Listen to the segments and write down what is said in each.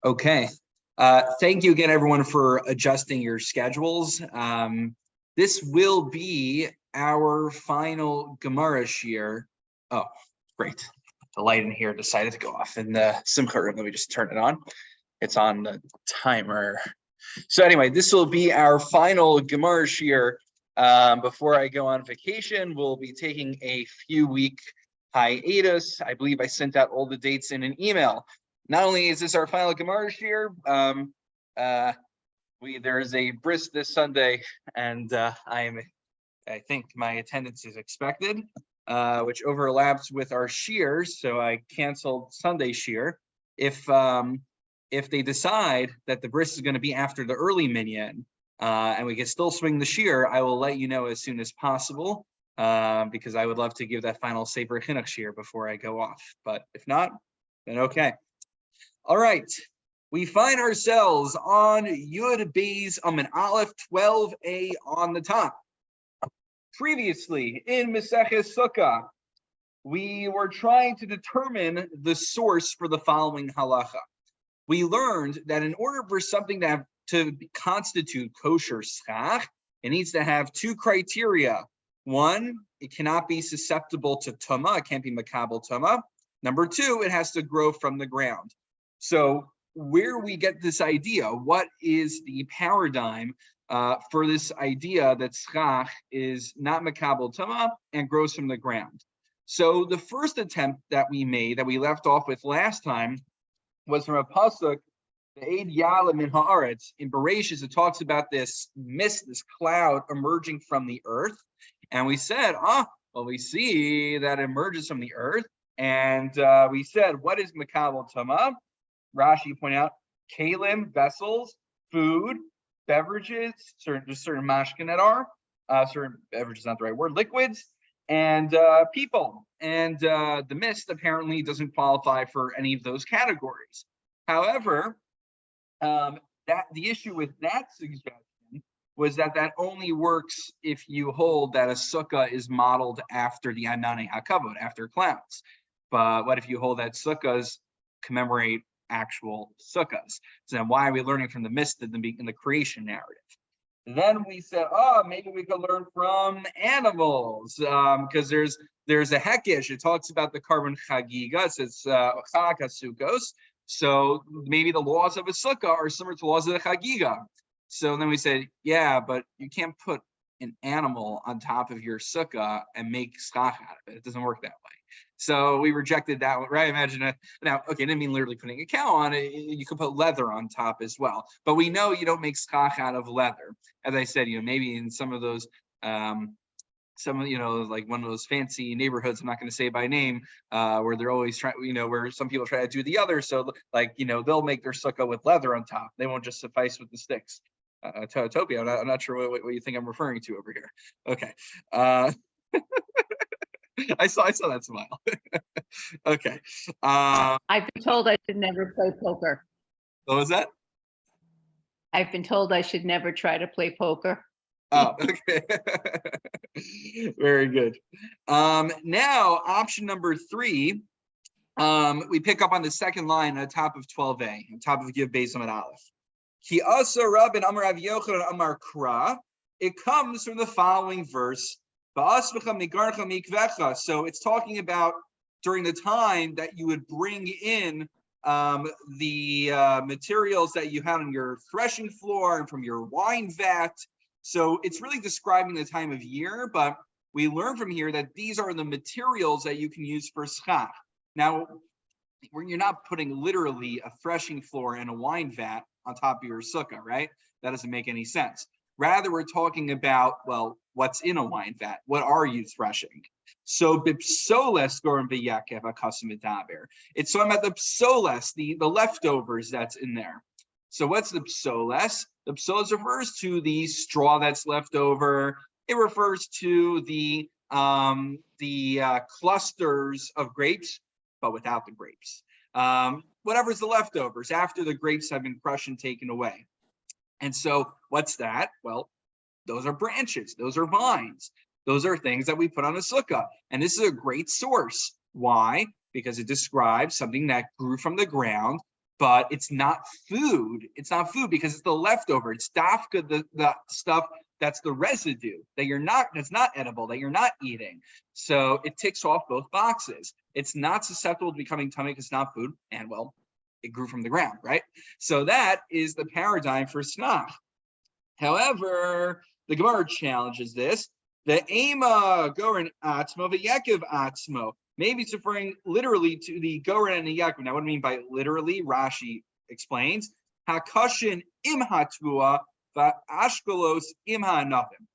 Okay. Thank you again, everyone, for adjusting your schedules. This will be our final Gemara shiur. Oh, great. The light in here decided to go off in the Simcha room. Let me just turn it on. It's on the timer. So anyway, this will be our final Gemara shiur. Before I go on vacation, we'll be taking a few-week hiatus. I believe I sent out all the dates in an email. Not only is this our final Gemara shiur, there is a bris this Sunday, and I think my attendance is expected, which overlaps with our shiur, so I canceled Sunday shiur. If they decide that the bris is going to be after the early minyan, and we can still swing the shiur, I will let you know as soon as possible, because I would love to give that final Sefer Chinuch shiur before I go off. But if not, then okay. All right, we find ourselves on Yud Beis Amin Aleph 12a on the top. Previously in Maseches Sukkah, we were trying to determine the source for the following halacha. We learned that in order for something to constitute kosher schach, it needs to have two criteria. One, it cannot be susceptible to tumah, it can't be makabel tumah. Number two, it has to grow from the ground. So where we get this idea, what is the paradigm for this idea that schach is not makabel tumah and grows from the ground? So the first attempt that we made, that we left off with last time, was from a pasuk, the Eid Yalam in Haaretz. In Bereshis, it talks about this mist, this cloud emerging from the earth. And we said, we see that it emerges from the earth. And we said, what is makabel tumah? Rashi pointed out, kalim, vessels, food, beverages, certain mashkin that are, certain beverages, not the right word, liquids, and people. And the mist apparently doesn't qualify for any of those categories. However, the issue with that suggestion was that only works if you hold that a sukkah is modeled after the Ananei HaKavod, after clouds. But what if you hold that sukkahs commemorate actual sukkahs? So then why are we learning from the mist in the creation narrative? Then we said, maybe we could learn from animals, because there's a hekesh. It talks about the carbon chagiga. It says chag hasukos. So maybe the laws of a sukkah are similar to the laws of the chagiga. So then we said, yeah, but you can't put an animal on top of your sukkah and make schach out of it. It doesn't work that way. So we rejected that one, right? Imagine it. Now, okay, I didn't mean literally putting a cow on it. You could put leather on top as well. But we know you don't make schach out of leather. As I said, maybe in some of those, like one of those fancy neighborhoods, I'm not going to say by name, where they're always trying, where some people try to do the other. So like, they'll make their sukkah with leather on top. They won't just suffice with the sticks. Topi, I'm not sure what you think I'm referring to over here. Okay. I saw that smile. Okay. I've been told I should never play poker. What was that? I've been told I should never try to play poker. Oh, okay. Very good. Now, option number 3, we pick up on the second line on top of 12a, on top of Yud Beis Amin Aleph. Ki asa Rabin Amar Rav Yochanan Amar Kra. It comes from the following verse. So it's talking about during the time that you would bring in the materials that you had on your threshing floor and from your wine vat. So it's really describing the time of year, but we learn from here that these are the materials that you can use for schach. Now, when you're not putting literally a threshing floor and a wine vat on top of your sukkah, right? That doesn't make any sense. Rather, we're talking about, what's in a wine vat? What are you threshing? So bipsoles gorim beyakev akasim medaber. It's talking about the psoles, the leftovers that's in there. So what's the psoles? The psoles refers to the straw that's left over. It refers to the clusters of grapes, but without the grapes. Whatever's the leftovers after the grapes have been crushed and taken away. And so what's that? Well, those are branches. Those are vines. Those are things that we put on a sukkah. And this is a great source. Why? Because it describes something that grew from the ground, but it's not food. It's not food because it's the leftover. It's dafka, the stuff that's the residue that's not edible, that you're not eating. So it ticks off both boxes. It's not susceptible to becoming tummy because it's not food, and well, it grew from the ground, right? So that is the paradigm for snach. However, the Gemara challenges this. The ema goren atzmo v'yekiv atzmo. Maybe it's referring literally to the goren and the yaakov. Now, what do I mean by literally? Rashi explains. Hakashin im hatvua va'ashkelos im ha'anavim.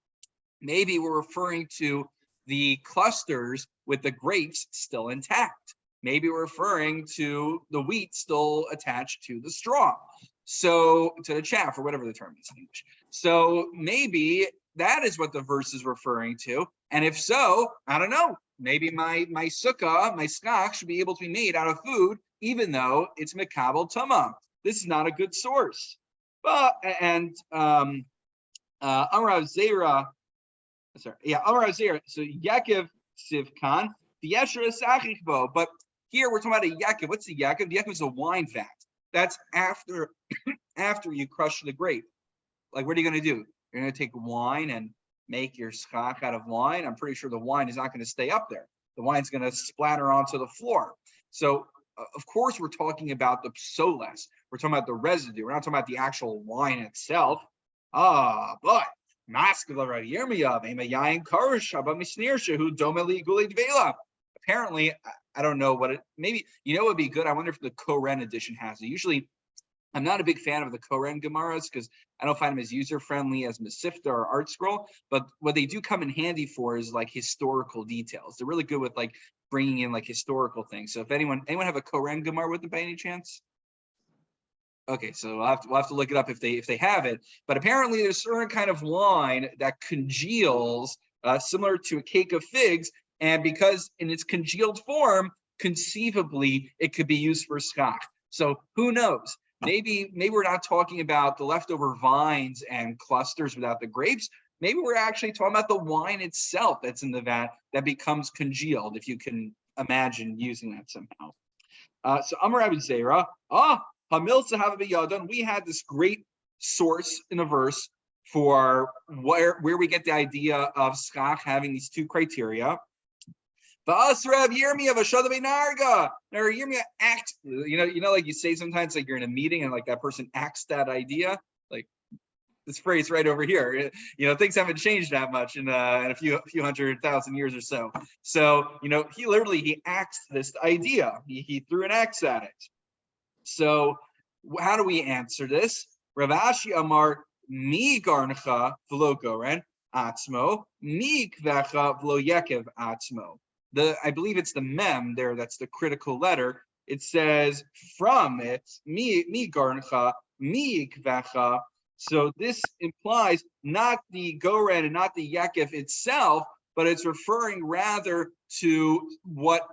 Maybe we're referring to the clusters with the grapes still intact. Maybe we're referring to the wheat still attached to the straw. So to the chaff, or whatever the term is in English. So maybe that is what the verse is referring to. And if so, I don't know. Maybe my sukkah, my skach should be able to be made out of food, even though it's mekabel tama. This is not a good source. But Amar Zera, Amar Zera. So Yaakov Sivkan, the Yeshua Sachichbo. But here we're talking about a Yaakov. What's the Yaakov? The Yaakov is a wine vat. That's after you crush the grape. Like, what are you going to do? You're going to take wine and make your schach out of wine. I'm pretty sure the wine is not going to stay up there. The wine's going to splatter onto the floor. So, of course, we're talking about the psoles. We're talking about the residue. We're not talking about the actual wine itself. But apparently, I don't know what it, maybe, it would be good. I wonder if the Koren edition has it. Usually, I'm not a big fan of the Koren Gemaras because I don't find them as user-friendly as Mesifta or Art Scroll, but what they do come in handy for is like historical details. They're really good with like bringing in like historical things. So if anyone have a Koren Gemara with them by any chance? Okay, so we'll have to look it up if they have it. But apparently there's a certain kind of wine that congeals similar to a cake of figs, and because in its congealed form, conceivably it could be used for schach. So who knows? Maybe we're not talking about the leftover vines and clusters without the grapes. Maybe we're actually talking about the wine itself that's in the vat that becomes congealed, if you can imagine using that somehow. So Amar Abu Zera, Hamil Sahaba B'Yadon, we had this great source in the verse for where we get the idea of schach having these two criteria. V'asrav Yirmiyah v'shada b'narga. Now Yirmiyah act, like you say sometimes, like you're in a meeting and like that person acts that idea. Like this phrase right over here. Things haven't changed that much in a few 100,000 years or so. So he acts this idea. He threw an axe at it. So how do we answer this? Rav Ashi Amar mi garncha v'lo goren atzmo mi kvecha v'lo yekev atzmo. I believe it's the mem there, that's the critical letter. It says from it, mi garncha, mi kvecha. So this implies not the goren and not the yakev itself, but it's referring rather to what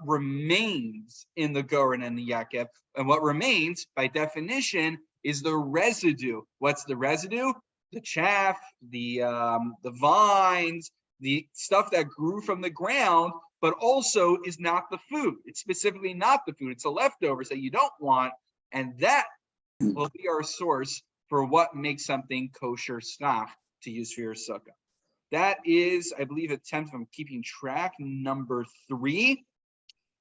remains in the goren and the yakev. And what remains, by definition, is the residue. What's the residue? The chaff, the vines, the stuff that grew from the ground, but also is not the food. It's specifically not the food. It's the leftovers that you don't want, and that will be our source for what makes something kosher schach to use for your sukkah. That is, I believe, attempt, if I'm keeping track, number 3.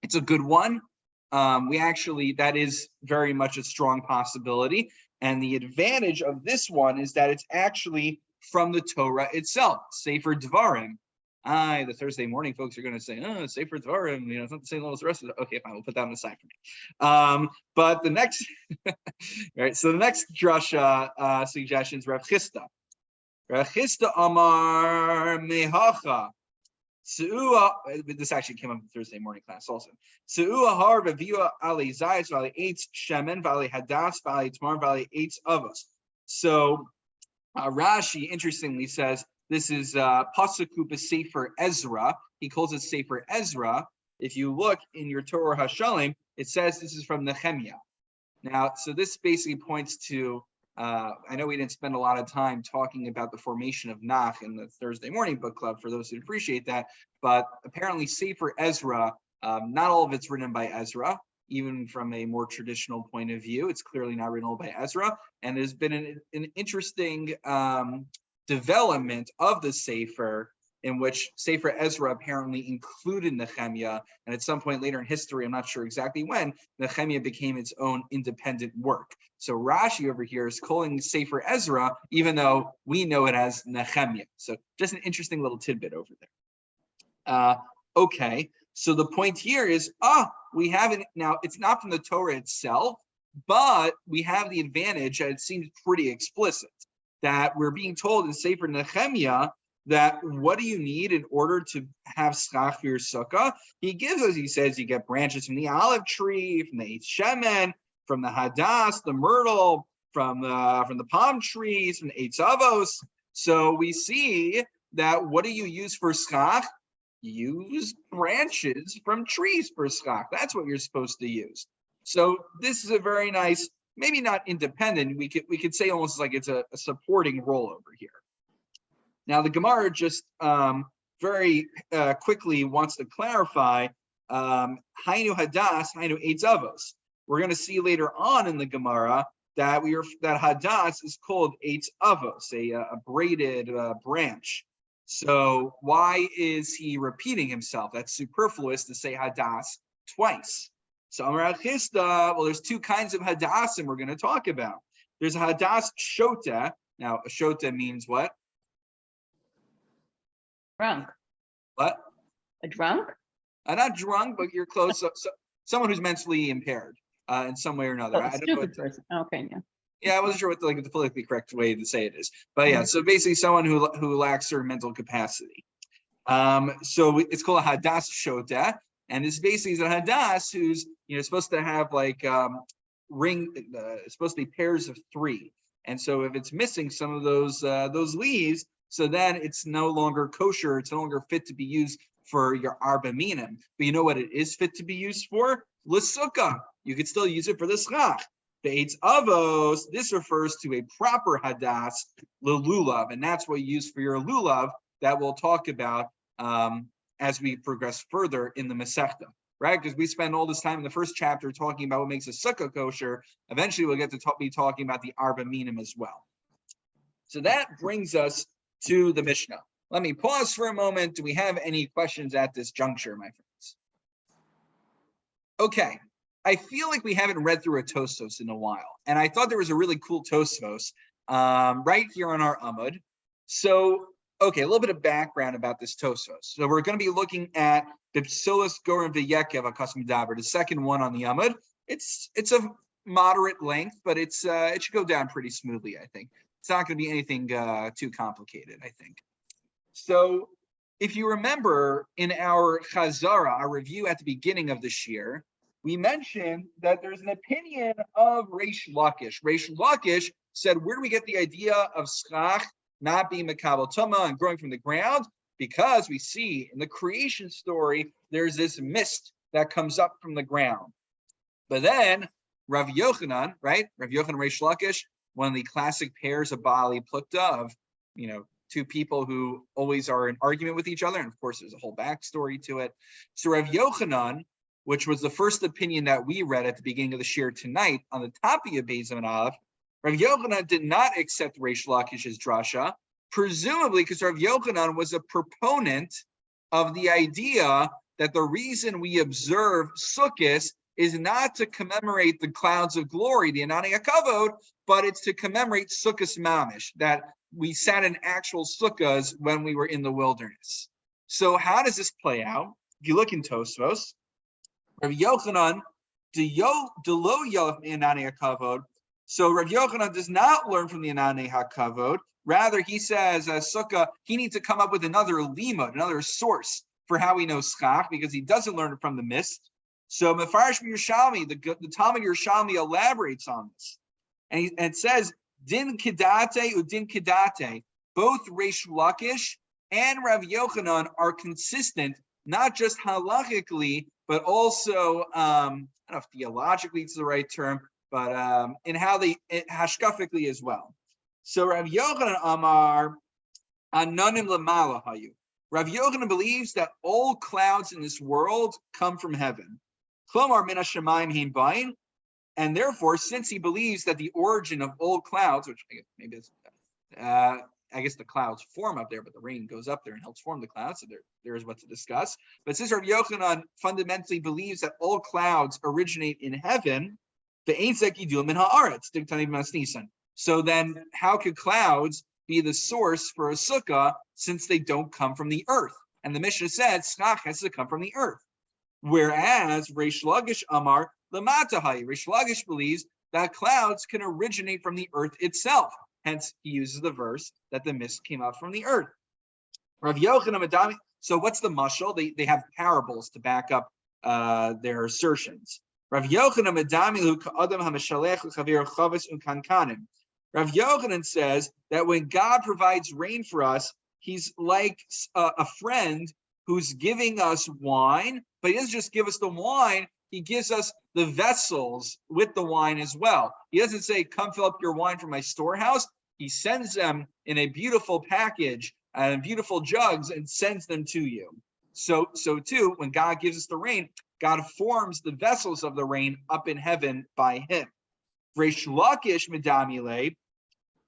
It's a good one. That is very much a strong possibility. And the advantage of this one is that it's actually from the Torah itself, Sefer Dvarim. The Thursday morning folks are going to say, Sefer Dvarim, it's not the same level as the rest of it. Okay, fine, we'll put that on the side for me. But the next, right, so the next drasha suggestion is Rav Chisda. Rav Chisda Amar Mehacha. This actually came up in the Thursday morning class also. Har v'viua ali zayis v'ali eitz shemen v'ali hadas v'ali tmar v'ali eitz avos. So Rashi interestingly says this is Pasuk Sefer Ezra. He calls it Sefer Ezra. If you look in your Torah Hashalim, it says this is from Nehemiah. Now, so this basically points to, I know we didn't spend a lot of time talking about the formation of Nach in the Thursday morning book club, for those who appreciate that, but apparently Sefer Ezra, not all of it's written by Ezra. even from a more traditional point of view. It's clearly not written by Ezra, and there's been an interesting development of the Sefer, in which Sefer Ezra apparently included Nehemiah, and at some point later in history, I'm not sure exactly when, Nehemiah became its own independent work. So Rashi over here is calling Sefer Ezra, even though we know it as Nehemiah. So just an interesting little tidbit over there. Okay, so the point here is, we have it now. It's not from the Torah itself, but we have the advantage that it seems pretty explicit that we're being told in Sefer Nehemiah that what do you need in order to have schach for your sukkah? He gives us, he says, you get branches from the olive tree, from the eitz shemen, from the hadass, the myrtle, from the palm trees, from the eitz avos. So we see that what do you use for schach? Use branches from trees for schach. That's what you're supposed to use. So this is a very nice, maybe not independent. We could say almost like it's a supporting role over here. Now, the Gemara just very quickly wants to clarify Hainu Hadas, Hainu Eitz Avos. We're going to see later on in the Gemara that Hadas is called Eitz Avos, a braided branch. So why is he repeating himself? That's superfluous to say Hadas twice. So Amar Chisda, well, there's two kinds of Hadasim we're going to talk about. There's a Hadas Shota. Now, a Shota means what? Drunk. What? A drunk? Not drunk, but you're close. So someone who's mentally impaired in some way or another. A stupid person. Okay, yeah. Yeah, I wasn't sure what the politically correct way to say it is, but yeah. So basically, someone who lacks certain mental capacity. So it's called a hadas shota, and it's basically a hadas who's supposed to have like supposed to be pairs of three, and so if it's missing some of those leaves, so then it's no longer kosher. It's no longer fit to be used for your arba minim. But you know what it is fit to be used for? L'sukkah. You could still use it for the schach. The eitz avos, this refers to a proper hadas, lulav, and that's what you use for your lulav that we'll talk about as we progress further in the Masechta, right? Because we spend all this time in the first chapter talking about what makes a sukkah kosher. Eventually, we'll get to be talking about the arba minim as well. So that brings us to the Mishnah. Let me pause for a moment. Do we have any questions at this juncture, my friends? Okay. I feel like we haven't read through a Tosfos in a while, and I thought there was a really cool Tosfos right here on our Amud. So, okay, a little bit of background about this Tosfos. So we're going to be looking at the Psilos Gorim V'Yekev HaKas Medaber, the second one on the Amud. It's a moderate length, but it should go down pretty smoothly, I think. It's not going to be anything too complicated, I think. So if you remember in our Chazara, our review at the beginning of this year, we mentioned that there's an opinion of Reish Lakish. Reish Lakish said, where do we get the idea of schach not being Makabel Tumah and growing from the ground? Because we see in the creation story, there's this mist that comes up from the ground. But then Rav Yochanan, right? Rav Yochanan Reish Lakish, one of the classic pairs of Bali Plukta of, two people who always are in argument with each other. And of course, there's a whole backstory to it. So Rav Yochanan, which was the first opinion that we read at the beginning of the shir tonight on the top of Beis Amud Aleph, Rav Yochanan did not accept Reish Lakish's drasha, presumably because Rav Yochanan was a proponent of the idea that the reason we observe Sukkot is not to commemorate the clouds of glory, the Anani HaKavod, but it's to commemorate Sukkot Mamish, that we sat in actual sukkahs when we were in the wilderness. So how does this play out? If you look in Tosfos, Rav Yochanan, Delo Yolef Anani HaKavod. So Rav Yochanan does not learn from the Anani HaKavod. Rather, he says, Sukkah, he needs to come up with another limud, another source for how he knows schach, because he doesn't learn it from the mist. So Mefarish Yerushalmi, the Talmud Yerushalmi elaborates on this. And it says, Din Kedate Udin Kedate. Both Reish Lakish and Rav Yochanan are consistent, not just halachically, but also, I don't know if theologically is the right term, but in how they, hashkafically as well. So Rav Yochanan Amar, Anonim Lamala Hayu. Rav Yochanan believes that all clouds in this world come from heaven. Klomar min hashamayim hein bayin. And therefore, since he believes that the origin of all clouds, which I guess maybe it's, I guess the clouds form up there, but the rain goes up there and helps form the clouds. So there is what to discuss. But since Rabbi Yochanan fundamentally believes that all clouds originate in heaven, so then how could clouds be the source for a sukkah since they don't come from the earth? And the Mishnah said, Schach has to come from the earth. Whereas Reish Lakish Amar Lamatahai, Reish Lakish believes that clouds can originate from the earth itself. Hence, he uses the verse that the mist came out from the earth. Rav Yochanan Madami. So what's the mashal? They have parables to back up their assertions. Rav Yochanan Madami Adam Hamashalech Chavir Chavis Unkankanim. Rav Yochanan says that when God provides rain for us, he's like a friend who's giving us wine, but he doesn't just give us the wine, he gives us the vessels with the wine as well. He doesn't say, come fill up your wine from my storehouse. He sends them in a beautiful package and beautiful jugs and sends them to you. So too, when God gives us the rain, God forms the vessels of the rain up in heaven by him. Reish Lakish medamile,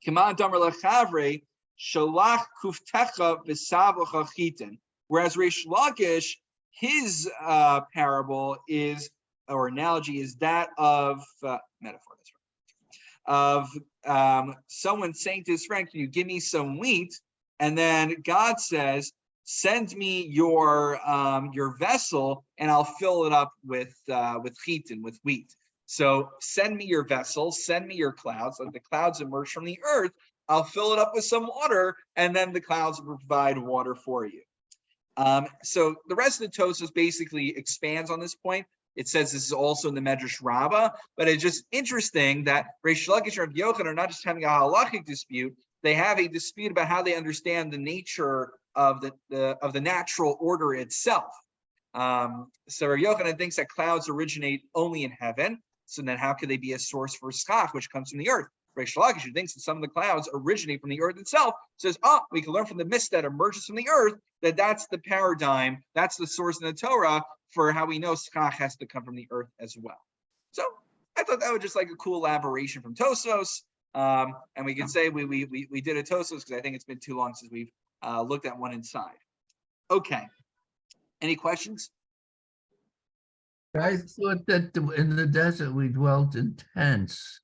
K'man damar lechavre, shalach kuftecha v'savlecha chitin. Whereas Reish Lakish, his parable is, or analogy is that of metaphor. That's right. Of someone saying to his friend, "Can you give me some wheat?" And then God says, "Send me your vessel, and I'll fill it up with chitin, with wheat." So send me your vessel, send me your clouds. Let the clouds emerge from the earth. I'll fill it up with some water, and then the clouds will provide water for you. So the rest of the Tosfos basically expands on this point. It says this is also in the Medrash Rabbah, but it's just interesting that Reish Lakish and Rav Yochanan are not just having a halachic dispute; they have a dispute about how they understand the nature of the natural order itself. So Rav Yochanan thinks that clouds originate only in heaven. So then, how could they be a source for schach, which comes from the earth? Reish Lakish, who thinks that some of the clouds originate from the earth itself, says, we can learn from the mist that emerges from the earth that's the paradigm, that's the source in the Torah for how we know schach has to come from the earth as well. So I thought that was just like a cool elaboration from Tosfos, and we can say we did a Tosfos because I think it's been too long since we've looked at one inside. Okay, any questions? I thought that in the desert we dwelt in tents.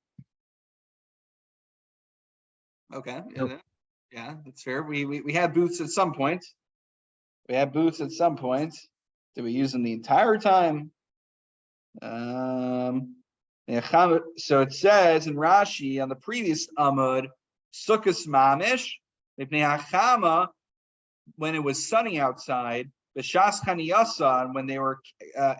Okay, Yep. yeah, that's fair. We had booths at some point. Did we use them the entire time? So it says in Rashi on the previous Amud, Sukkah Mamish, when it was sunny outside, B'shas Chaniyasa, when they were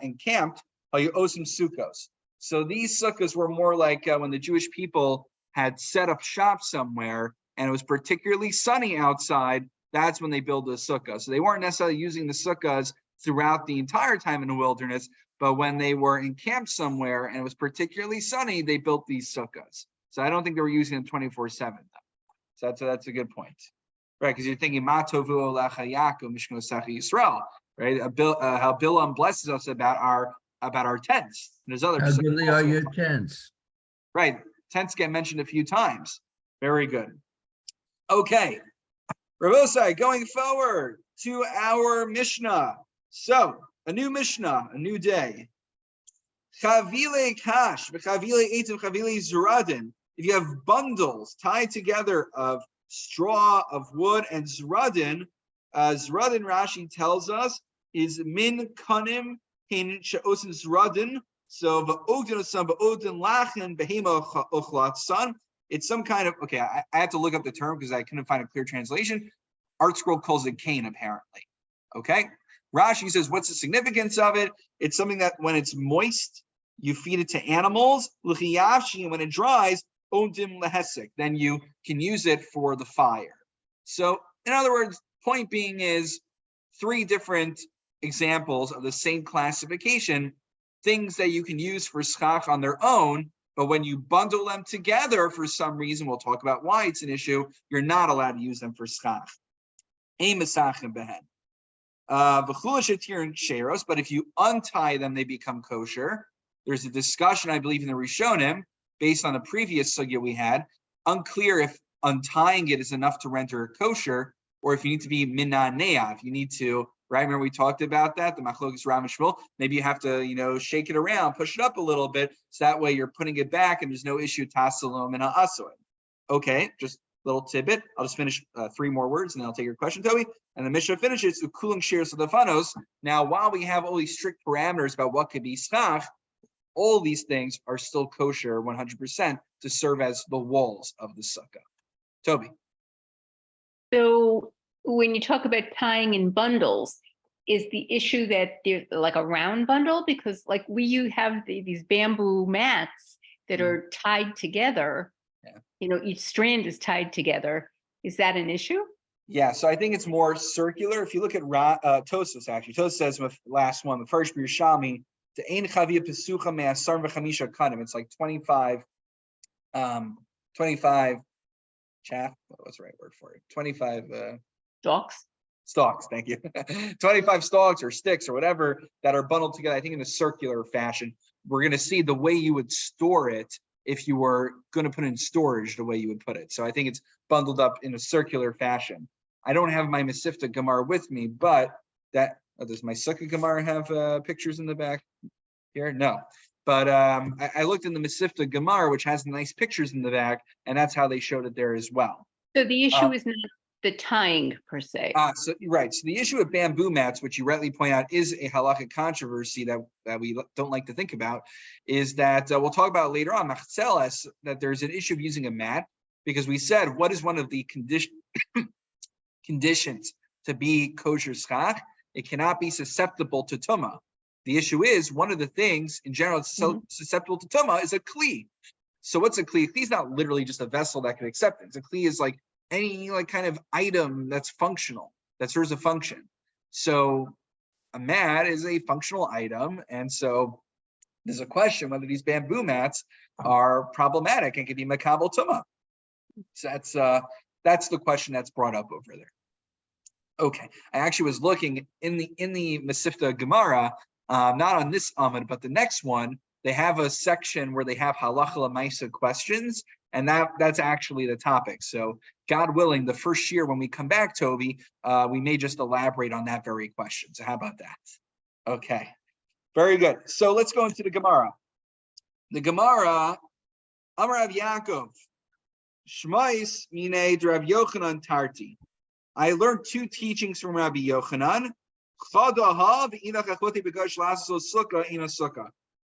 encamped, Osim Sukkos. So these sukkahs were more like when the Jewish people had set up shop somewhere and it was particularly sunny outside, that's when they built the sukkah. So they weren't necessarily using the sukkahs throughout the entire time in the wilderness, but when they were encamped somewhere and it was particularly sunny, they built these sukkahs. So I don't think they were using them 24/7. So that's a good point. Right, because you're thinking Matovu Olecha Yaakov Mishkan Osecha Yisrael, right? How Bilam blesses us about our tents. And there's other. How goodly are your tents? Right, tents get mentioned a few times. Very good. Okay, Rabosai, going forward to our Mishnah. So a new Mishnah, a new day. Chavile kash, v'chavile eitim, chavile zuradin. If you have bundles tied together of straw, of wood, and zradin, zradin Rashi tells us is min kanim hin she'osin zradin. So v'ogdin osam v'ogdin lachen behema ochlat son. It's some kind of, okay, I had to look up the term because I couldn't find a clear translation. Art Scroll calls it cane, apparently. Okay, Rashi says, what's the significance of it? It's something that when it's moist, you feed it to animals. L'chiyavshi, and when it dries, ondim lehesek, then you can use it for the fire. So, in other words, point being is 3 different examples of the same classification, things that you can use for schach on their own, but when you bundle them together for some reason, we'll talk about why it's an issue, you're not allowed to use them for schach. But if you untie them, they become kosher. There's a discussion, I believe, in the Rishonim, based on the previous sugya we had. Unclear if untying it is enough to render kosher, or if you need to be minaneav. You need to, right? Remember we talked about that, the machlokes Rav and Shmuel. Maybe you have to, shake it around, push it up a little bit, so that way you're putting it back and there's no issue tasalom and asoin. Okay, just little tidbit. I'll just finish 3 more words and then I'll take your question, Toby. And the Mishnah finishes ukulim shirs lefanos. Now, while we have all these strict parameters about what could be schach, all these things are still kosher 100% to serve as the walls of the sukkah. Toby. So when you talk about tying in bundles, is the issue that they're like a round bundle? Because like you have these bamboo mats that are tied together. Yeah. Each strand is tied together. Is that an issue? Yeah, so I think it's more circular. If you look at Tosfos, actually, Tosfos says the last one, the first Yerushalmi, the Ein Chavia Pesucha Me'asar V'Chamisha Kanim. It's like 25 chaff. What's the right word for it? 25 stalks. Thank you. 25 stalks or sticks or whatever that are bundled together. I think in a circular fashion. We're going to see the way you would store it if you were going to put it in storage, the way you would put it. So I think it's bundled up in a circular fashion. I don't have my Masifta Gemara with me, but does my Sukkah Gemara have pictures in the back here? No. But I looked in the Masifta Gemara, which has nice pictures in the back, and that's how they showed it there as well. So the issue is not the tying per se. Right. So the issue with bamboo mats, which you rightly point out is a halakhic controversy that we don't like to think about, is that we'll talk about later on, that there's an issue of using a mat, because we said, what is one of the conditions to be kosher schach? It cannot be susceptible to tumah. The issue is, one of the things in general it's susceptible to tumah is a kli. So what's a kli? A kli is not literally just a vessel that can accept things. A kli is like any kind of item that's functional, that serves a function. So a mat is a functional item, and so there's a question whether these bamboo mats are problematic and can be makabel tumah. So that's the question that's brought up over there. Okay, I actually was looking in the Masifta Gemara, not on this Amud, but the next one. They have a section where they have halacha l'maisa questions, and that's actually the topic. So, God willing, the first year when we come back, Toby, we may just elaborate on that very question. So, how about that? Okay, very good. So let's go into the Gemara. The Gemara, Amar Rav Yaakov, Shmais Mine Rav Yochanan Tarti. I learned 2 teachings from Rabbi Yochanan.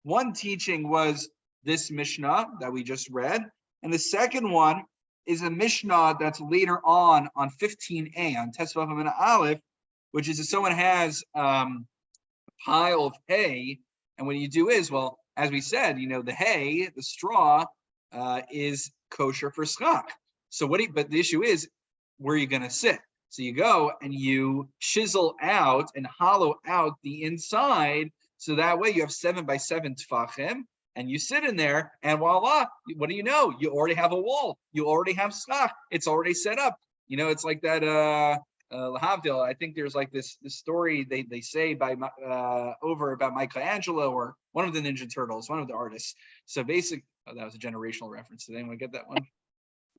One teaching was this Mishnah that we just read, and the second one is a Mishnah that's later on 15a, on Tesvav and Aleph, which is if someone has a pile of hay, and what you do is, well, as we said, the hay, the straw, is kosher for schach. So but the issue is, where are you going to sit? So you go and you chisel out and hollow out the inside, so that way you have 7 by 7 tfachim, and you sit in there, and voila, what do you know? You already have a wall. You already have schach. It's already set up. It's like that Lahavdil. I think there's like this story they say by over about Michelangelo or one of the Ninja Turtles, one of the artists. So that was a generational reference. Did anyone get that one?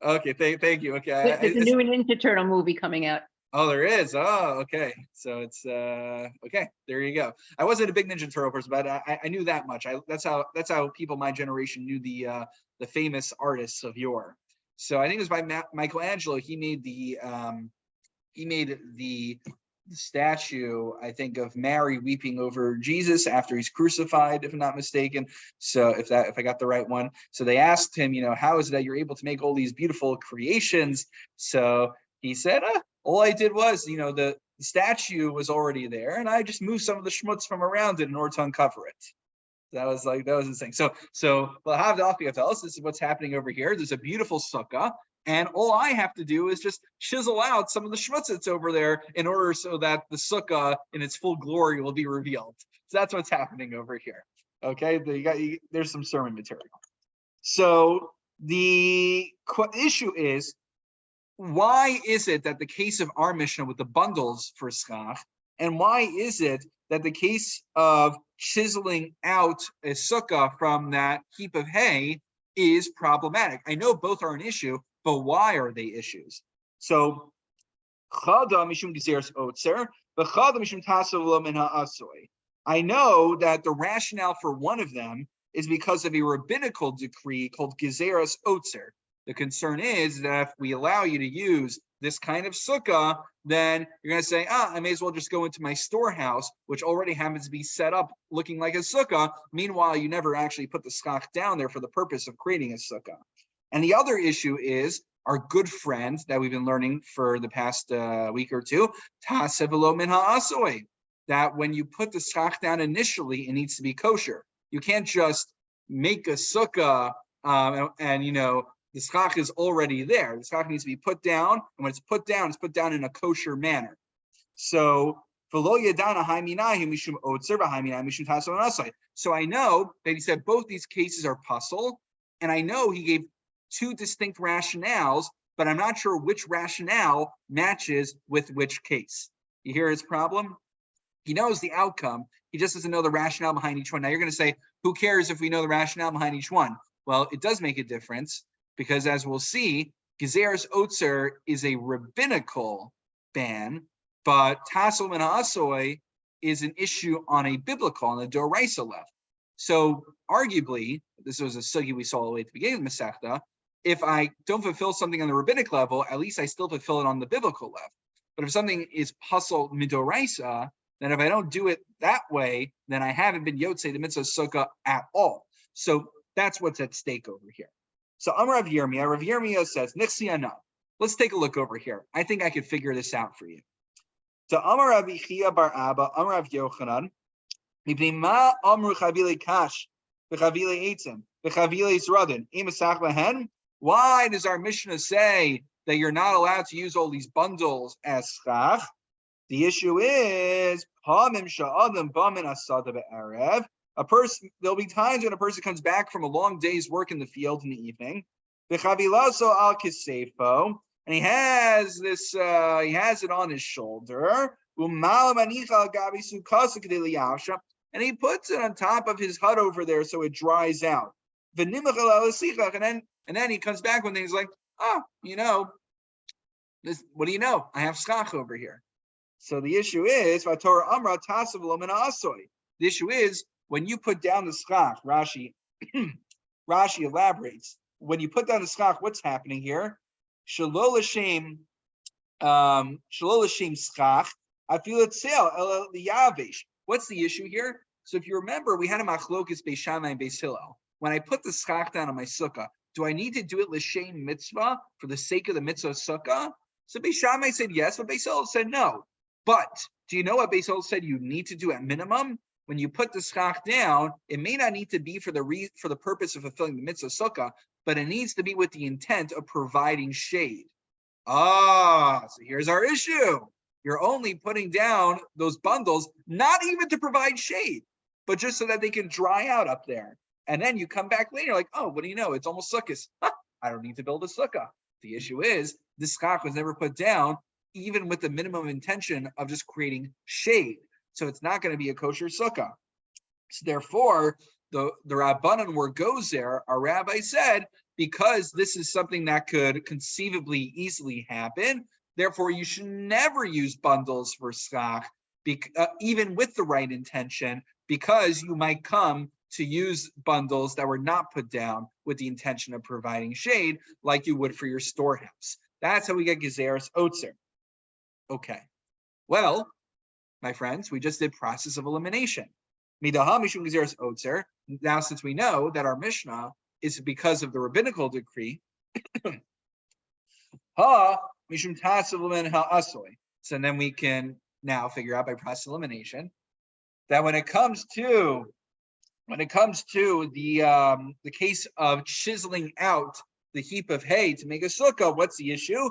Okay, thank you. Okay, there's a new Ninja Turtle movie coming out. Oh, there is. Oh, okay. So it's okay. There you go. I wasn't a big Ninja Turtle person, but I knew that much. That's how people my generation knew the famous artists of yore. So I think it was by Michelangelo. He made the statue, I think, of Mary weeping over Jesus after he's crucified, if I'm not mistaken. So if I got the right one. So they asked him, how is it that you're able to make all these beautiful creations? So he said, all I did was, the statue was already there, and I just moved some of the schmutz from around it in order to uncover it. That was insane. So this is what's happening over here. There's a beautiful sukkah, and all I have to do is just chisel out some of the schmutz that's over there in order so that the sukkah in its full glory will be revealed. So that's what's happening over here. Okay, there's some sermon material. So the issue is, why is it that the case of our Mishnah with the bundles for schach And why is it that the case of chiseling out a sukkah from that heap of hay is problematic? I know both are an issue, but why are they issues? So, I know that the rationale for one of them is because of a rabbinical decree called Gezeras Otzer. The concern is that if we allow you to use this kind of sukkah, then you're going to say, I may as well just go into my storehouse, which already happens to be set up looking like a sukkah. Meanwhile, you never actually put the schach down there for the purpose of creating a sukkah. And the other issue is our good friend that we've been learning for the past week or two, Tasevelo min ha'asoi, that when you put the schach down initially, it needs to be kosher. You can't just make a sukkah and the schach is already there. The schach needs to be put down, and when it's put down in a kosher manner. So, so I know that he said both these cases are puzzle, and I know he gave two distinct rationales, but I'm not sure which rationale matches with which case. You hear his problem? He knows the outcome. He just doesn't know the rationale behind each one. Now you're going to say, who cares if we know the rationale behind each one? Well, it does make a difference because, as we'll see, Gezeras Otzer is a rabbinical ban, but Tassel min ha'asoi is an issue on a biblical, on a Doraisa level. So arguably, this was a sugi we saw all the way at the beginning of the Masechta, if I don't fulfill something on the rabbinic level, at least I still fulfill it on the biblical level. But if something is pasal midoraisa, then if I don't do it that way, then I haven't been yotzei the mitzvah sukkah at all. So that's what's at stake over here. So Amar Rav Yirmiyah says, Nichsiyana. Let's take a look over here. I think I could figure this out for you. So Amar Rav Chia bar Abba, Amar Rav Yochanan, mipnei ma amru chavile kash, v'chavile eitzim, v'chavile zradin, imasach lahen. Why does our Mishnah say that you're not allowed to use all these bundles as schach? The issue is a person. There'll be times when a person comes back from a long day's work in the field in the evening, and he has this. He has it on his shoulder, and he puts it on top of his hut over there so it dries out. And then he comes back one day. He's like, this. What do you know? I have schach over here. So the issue is, the issue is when you put down the schach. Rashi elaborates. When you put down the schach, what's happening here? Shalol l'shem schach. I feel it sale liyavish. What's the issue here? So if you remember, we had a machlokes Beis Shammai and Beis Hillel. When I put the schach down on my sukkah, do I need to do it l'shem mitzvah for the sake of the mitzvah sukkah? So Beis Shammai said yes, but Beis Hillel said no. But do you know what Beis Hillel said you need to do at minimum? When you put the schach down, it may not need to be for the purpose of fulfilling the mitzvah sukkah, but it needs to be with the intent of providing shade. So here's our issue. You're only putting down those bundles, not even to provide shade, but just so that they can dry out up there. And then you come back later like, what do you know? It's almost sukkahs. I don't need to build a sukkah. The issue is this schach was never put down even with the minimum intention of just creating shade. So it's not going to be a kosher sukkah. So therefore, the Rabbanan were goes there, our rabbi said, because this is something that could conceivably easily happen, therefore you should never use bundles for schach, even with the right intention, because you might come to use bundles that were not put down with the intention of providing shade, like you would for your storehouse. That's how we get Gezeras Otzer. Okay. Well, my friends, we just did process of elimination. Midaha mishum Gezeras Otzer. Now, since we know that our Mishnah is because of the rabbinical decree, ha mishum tasavlumen ha'asoi. So then we can now figure out by process of elimination that when it comes to the case of chiseling out the heap of hay to make a sukkah, what's the issue?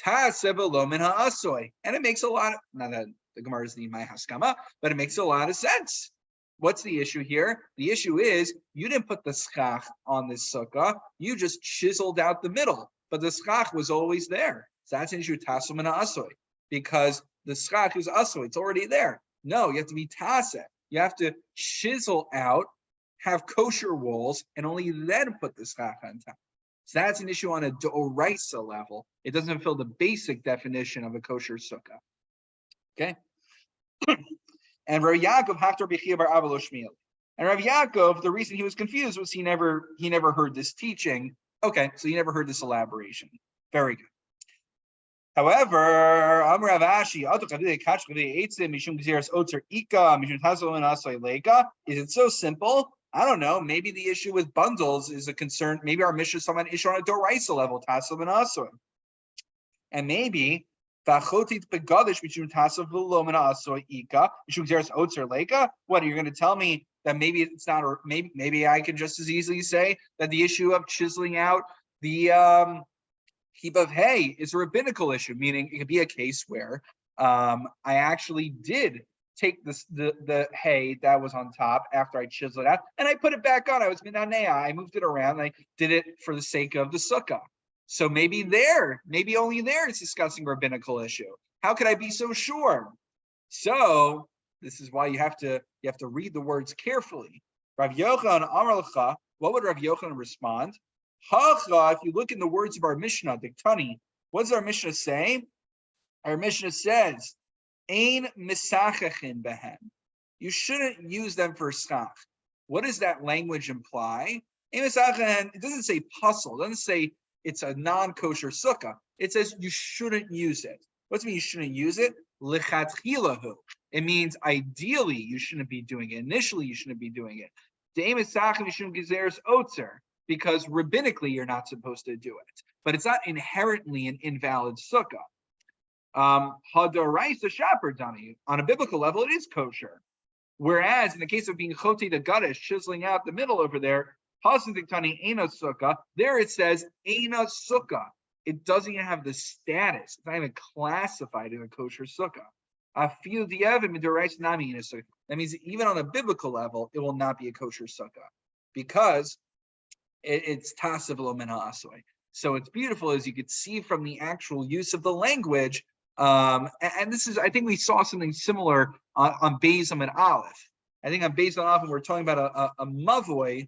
Tasevalomin ha'asoi. And it makes a lot of, not that the Gemara is the my haskama, but it makes a lot of sense. What's the issue here? The issue is you didn't put the schach on this sukkah, you just chiseled out the middle, but the schach was always there. So that's an issue, tasevalomin ha'asoi, because the schach is also, it's already there. No, you have to be taseh. You have to chisel out, have kosher walls, and only then put the schach on top. So that's an issue on a d'oraisa level. It doesn't fulfill the basic definition of a kosher sukkah. Okay. And Rav Yaakov Haktor B'chia Bar Abba Lo Shmiel. And Rav Yaakov, the reason he was confused was he never heard this teaching. Okay, so he never heard this elaboration. Very good. However, Amar Rav Ashi, is it so simple? I don't know. Maybe the issue with bundles is a concern. Maybe our mission is some issue on a doraisa level, tasav and asoy. And maybe what are you going to tell me that maybe it's not, or maybe I can just as easily say that the issue of chiseling out the heap of hay is a rabbinical issue, meaning it could be a case where I actually did take the hay that was on top after I chiseled it out and I put it back on. I was minanea. I moved it around. And I did it for the sake of the sukkah. So maybe only there it's discussing rabbinical issue. How could I be so sure? So this is why you have to read the words carefully. Rav Yochanan Amar Lecha, what would Rav Yochanan respond? Hacha, if you look in the words of our Mishnah, Diktani, what does our Mishnah say? Our Mishnah says, Ein misachachin behem. You shouldn't use them for schach. What does that language imply? Ein misachachin, it doesn't say puzzle, it doesn't say it's a non-kosher sukkah. It says you shouldn't use it. What's it mean you shouldn't use it? Lichatchilahu. It means ideally you shouldn't be doing it. Initially you shouldn't be doing it. De'em esachin mishum gezeres otzer, because rabbinically you're not supposed to do it. But it's not inherently an invalid sukkah. Hadoraisa shaper dani. On a biblical level, it is kosher. Whereas in the case of being choti the gadish, chiseling out the middle over there, there it says Eina Sukkah. It doesn't even have the status. It's not even classified in a kosher sukkah. That means even on a biblical level, it will not be a kosher sukkah because it's tasav lo min ha'asoy. So it's beautiful as you could see from the actual use of the language. And this is, I think we saw something similar on Beis and Aleph. I think on Beis and Aleph, we're talking about a mavoy.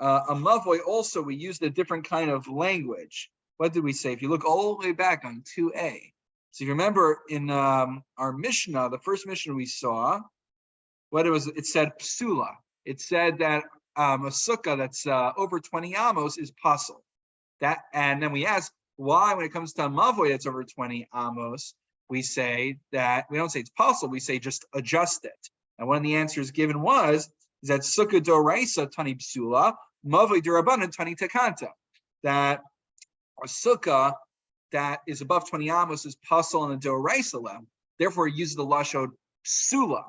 A mavoy also, we used a different kind of language. What did we say? If you look all the way back on 2a. So you remember in our Mishnah, the first Mishnah we saw, it said psula. It said that a sukkah that's over 20 amos is pasul. And then we asked why, when it comes to a mavoy that's over 20 amos, we say that, we don't say it's pasul, we say just adjust it. And one of the answers given is that sukkah doraisa tani psula, mavoy derabanan tani takanta. That a sukkah that is above 20 amos is pasul on the doraisa level. Therefore, it uses the lashon psula.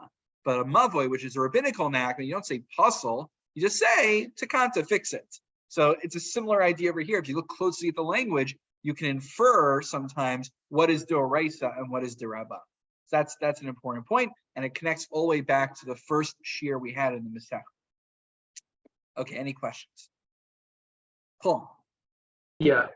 But a mavoy, which is a rabbinical knack, you don't say pasul, you just say takanta, fix it. So it's a similar idea over here. If you look closely at the language, you can infer sometimes what is doraisa and what is derabba. So that's an important point, and it connects all the way back to the first shiur we had in the Masech. Okay, any questions? Paul. Yeah,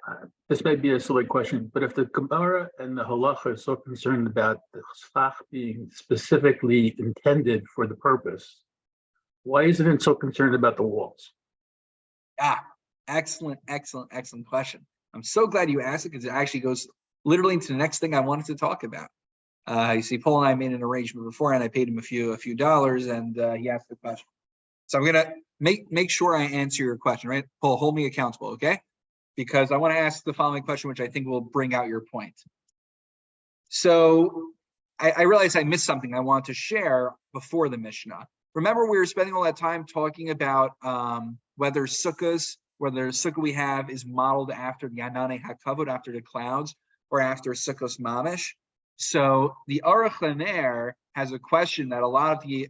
this may be a silly question, but if the Gemara and the Halacha are so concerned about the schach being specifically intended for the purpose, why isn't it so concerned about the walls? Excellent question. I'm so glad you asked it because it actually goes literally into the next thing I wanted to talk about. You see, Paul and I made an arrangement before, and I paid him a few dollars, and he asked the question. So I'm gonna make sure I answer your question, right? Paul, hold me accountable, okay? Because I want to ask the following question, which I think will bring out your point. So I realized I missed something I want to share before the Mishnah. Remember, we were spending all that time talking about whether the sukkah we have is modeled after Yanane HaKavod, after the clouds, or after Sukkos Mamish. So the Aruch LaNer has a question that a lot of the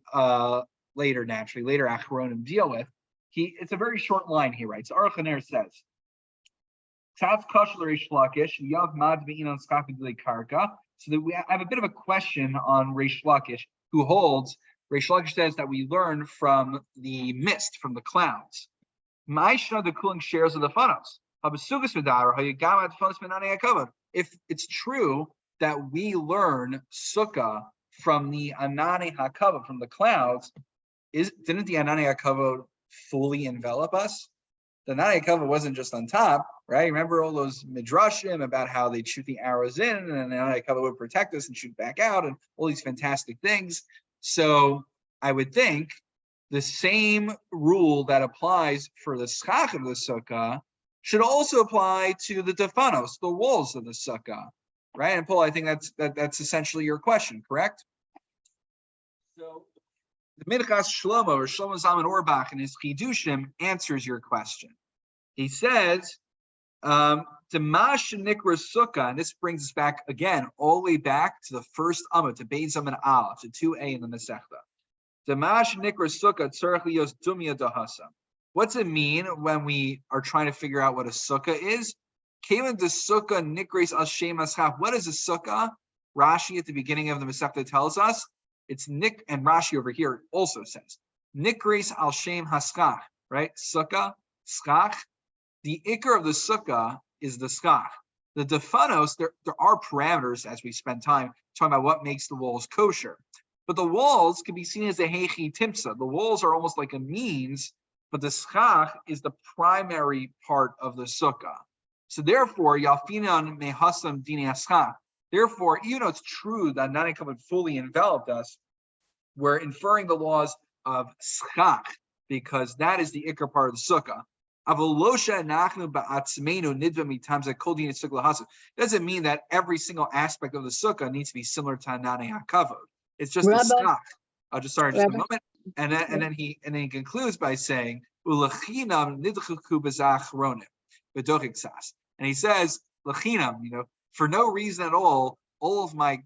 later Achronim deal with. It's a very short line he writes. Aruch LaNer says, so that we have a bit of a question on Reish Lakish, who holds, Reish Lakish says that we learn from the mist, from the clouds. The cooling shares of the funnels. If it's true that we learn Sukkah from the Anani HaKavod, from the clouds, didn't the Anani HaKavod fully envelop us? The Anani HaKavod wasn't just on top, right? Remember all those midrashim about how they'd shoot the arrows in, and the Anani HaKavod would protect us and shoot back out, and all these fantastic things. So I would think the same rule that applies for the schach of the sukkah should also apply to the tefanos, the walls of the sukkah, right? And Paul, I think that's essentially your question, correct? So the Minchas Shlomo, or Shlomo Zalman Auerbach, in his Chidushim, answers your question. He says, Demash Nikra Sukkah, and this brings us back again, all the way back to the first Amud, to Beis Amud Aleph, to 2a in the Masechta. Demash Nikra Sukkah tzarech liyos dumya dahasa. What's it mean when we are trying to figure out what a sukkah is? Kavan de sukkah nikres al shem aschaf. What is a sukkah? Rashi at the beginning of the Masechta tells us it's nik, and Rashi over here also says nikres al shem haschach. Right? Sukkah, schach. The ikar of the sukkah is the schach. The defanos, there are parameters as we spend time talking about what makes the walls kosher. But the walls can be seen as a heichi timsa. The walls are almost like a means, but the schach is the primary part of the sukkah. So therefore, yalfinan mehasam dini schach. Therefore, even though it's true that Anani HaKavod fully enveloped us, we're inferring the laws of schach because that is the ikar part of the sukkah. Doesn't mean that every single aspect of the sukkah needs to be similar to Anani HaKavod. It's just the schach. Just a moment. And then he concludes by saying, and he says, for no reason at all of my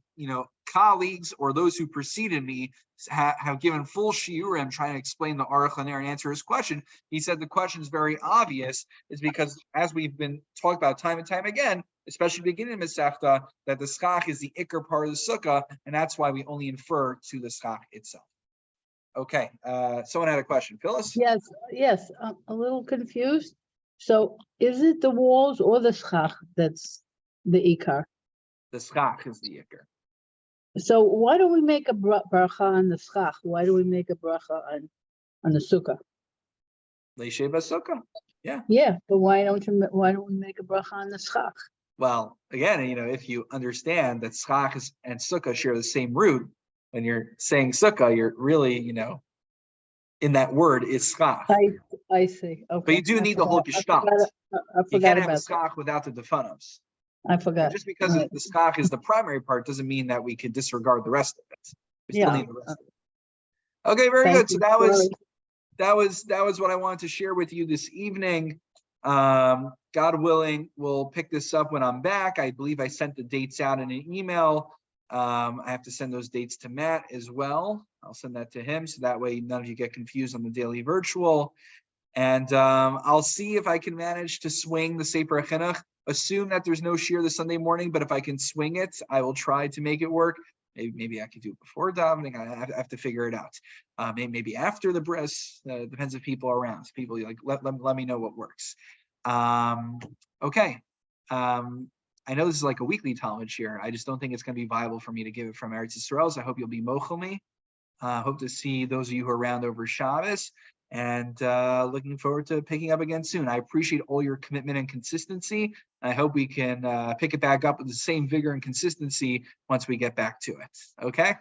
colleagues or those who preceded me have given full shiurim trying to explain the Aruch LaNer and answer his question. He said the question is very obvious, is because as we've been talking about time and time again, especially beginning of Masechta, that the schach is the ikar part of the sukkah, and that's why we only infer to the schach itself. Okay, someone had a question. Phyllis? Yes, I'm a little confused. So is it the walls or the schach that's the ikar? The schach is the ikar. So why do we make a bracha on the schach? Why do we make a bracha on the sukkah? Leishei b'sukkah. Yeah, but why don't we make a bracha on the schach? Well, again, if you understand that schach and sukkah share the same root, when you're saying sukkah, you're really, in that word is schach. I see. Okay. But you do need the whole gestalt. You can't have a schach without the defanos. I forgot. And just because the schach is the primary part doesn't mean that we could disregard the rest of it. We still need the rest of it. Okay, very good. So that was what I wanted to share with you this evening. God willing, we'll pick this up when I'm back. I believe I sent the dates out in an email. I have to send those dates to Matt as well. I'll send that to him so that way none of you get confused on the daily virtual. And I'll see if I can manage to swing the Sefer Chinuch. Assume that there's no shiur this Sunday morning, but if I can swing it, I will try to make it work. Maybe I could do it before davening. I have to figure it out. Maybe after the bris. Depends if people are around. So people let me know what works. Okay. I know this is like a weekly Talmud shiur. I just don't think it's going to be viable for me to give it from Eretz Yisrael. So I hope you'll be mochel me. Hope to see those of you who are around over Shabbos, and looking forward to picking up again soon. I appreciate all your commitment and consistency. I hope we can pick it back up with the same vigor and consistency once we get back to it. Okay?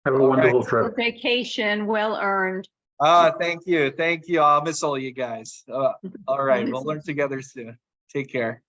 Have a wonderful trip. Vacation, well earned. Thank you. I'll miss all you guys. All right, we'll learn together soon. Take care.